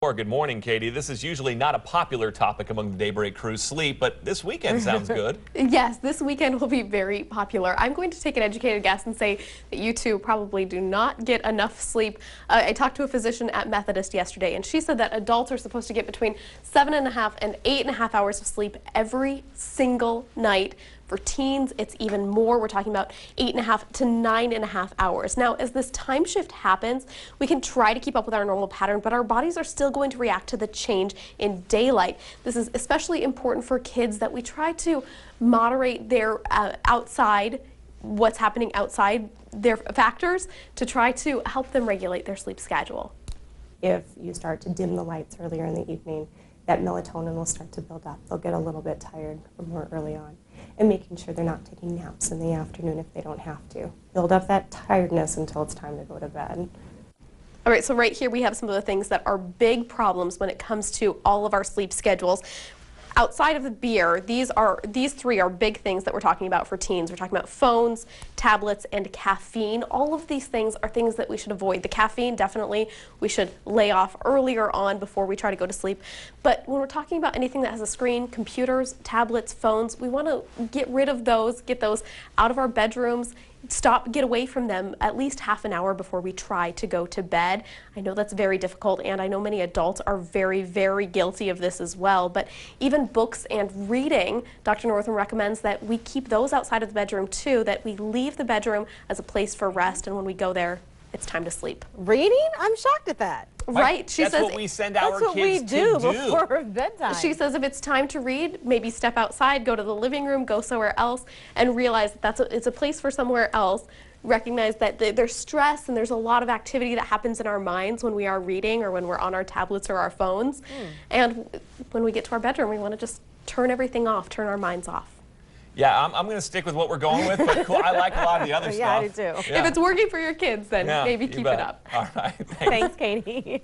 more. Good morning, Katie. This is usually not a popular topic among the Daybreak crew, sleep, but this weekend sounds good. Yes, this weekend will be very popular. I'm going to take an educated guess and say that you two probably do not get enough sleep. I talked to a physician at Methodist yesterday, and she said that adults are supposed to get between 7.5 and 8.5 hours of sleep every single night. For teens, it's even more. We're talking about 8.5 to 9.5 hours. Now, as this time shift happens, we can try to keep up with our normal pattern, but our bodies are still going to react to the change in daylight. This is especially important for kids, that we try to moderate their what's happening outside their factors, to try to help them regulate their sleep schedule. If you start to dim the lights earlier in the evening, that melatonin will start to build up. They'll get a little bit tired more early on. And making sure they're not taking naps in the afternoon if they don't have to. Build up that tiredness until it's time to go to bed. All right, so right here we have some of the things that are big problems when it comes to all of our sleep schedules. Outside of the beer, these three are big things that we're talking about for teens. We're talking about phones, tablets, and caffeine. All of these things are things that we should avoid. The caffeine, definitely, we should lay off earlier on before we try to go to sleep. But when we're talking about anything that has a screen, computers, tablets, phones, we want to get rid of those, get those out of our bedrooms. Get away from them at least half an hour before we try to go to bed. I know that's very difficult, and I know many adults are very, very guilty of this as well. But even books and reading, Dr. Northam recommends that we keep those outside of the bedroom too, that we leave the bedroom as a place for rest, and when we go there, it's time to sleep. Reading? I'm shocked at that. Right, she says says what we send our that's kids what we do to before bedtime. She says if it's time to read, maybe step outside, go to the living room, go somewhere else, and realize that it's a place for somewhere else. Recognize that there's stress and there's a lot of activity that happens in our minds when we are reading or when we're on our tablets or our phones. And when we get to our bedroom, we want to just turn everything off, turn our minds off. Yeah, I'm going to stick with what we're going with, but cool. I like a lot of the other stuff. Yeah, I do too. If it's working for your kids, then maybe keep it up. All right, Thanks, Katie.